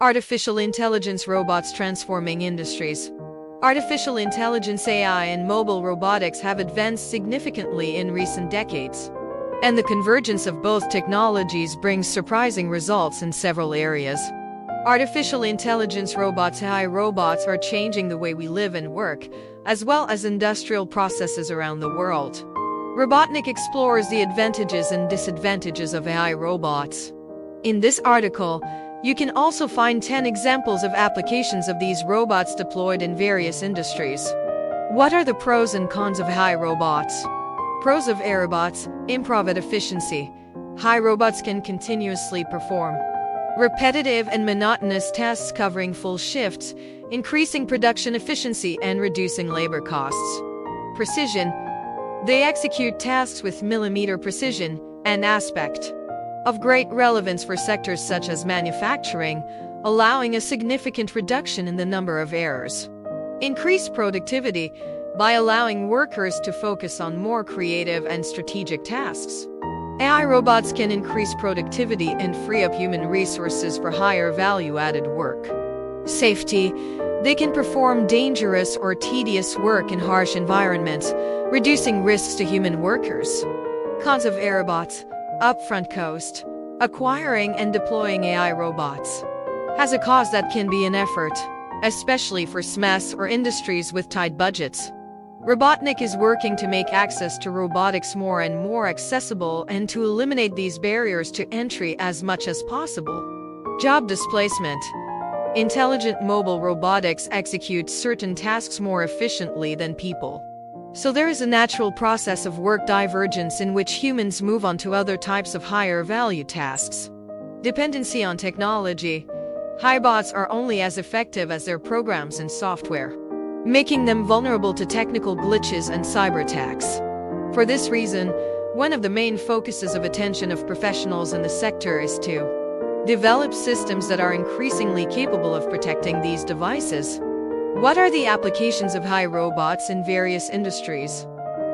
Artificial intelligence robots transforming industries. Artificial intelligence AI and mobile robotics have advanced significantly in recent decades. And the convergence of both technologies brings surprising results in several areas. Artificial intelligence robots AI robots are changing the way we live and work, as well as industrial processes around the world. Robotnik explores the advantages and disadvantages of AI robots. In this article, you can also find 10 examples of applications of these robots deployed in various industries. What are the pros and cons of AI robots? Pros of AI robots: improve efficiency. AI robots can continuously perform repetitive and monotonous tasks covering full shifts, increasing production efficiency and reducing labor costs. Precision. They execute tasks with millimeter precision, an aspect of great relevance for sectors such as manufacturing, allowing a significant reduction in the number of errors. Increase productivity by allowing workers to focus on more creative and strategic tasks. AI robots can increase productivity and free up human resources for higher value-added work. Safety. They can perform dangerous or tedious work in harsh environments, reducing risks to human workers. Cons of AI robots. Upfront cost. Acquiring and deploying AI robots has a cost that can be an effort, especially for SMEs or industries with tight budgets. Robotnik is working to make access to robotics more and more accessible and to eliminate these barriers to entry as much as possible. Job displacement. Intelligent mobile robotics executes certain tasks more efficiently than people. So there is a natural process of work divergence in which humans move on to other types of higher value tasks. Dependency on technology. AI bots are only as effective as their programs and software, making them vulnerable to technical glitches and cyber attacks. For this reason, one of the main focuses of attention of professionals in the sector is to develop systems that are increasingly capable of protecting these devices. What are the applications of AI robots in various industries?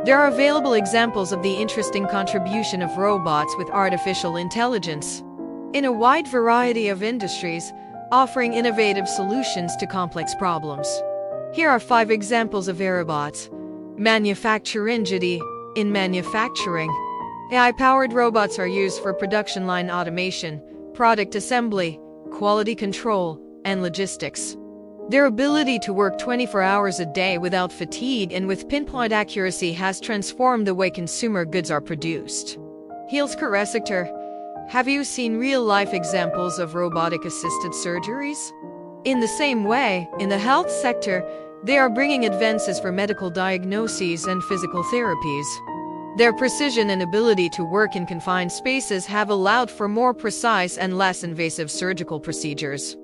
There are available examples of the interesting contribution of robots with artificial intelligence in a wide variety of industries, offering innovative solutions to complex problems. Here are 5 examples of AI robots. Manufacturing. In manufacturing, AI-powered robots are used for production line automation, product assembly, quality control, and logistics. Their ability to work 24 hours a day without fatigue and with pinpoint accuracy has transformed the way consumer goods are produced. Healthcare sector. Have you seen real-life examples of robotic-assisted surgeries? In the same way, in the health sector, they are bringing advances for medical diagnoses and physical therapies. Their precision and ability to work in confined spaces have allowed for more precise and less invasive surgical procedures.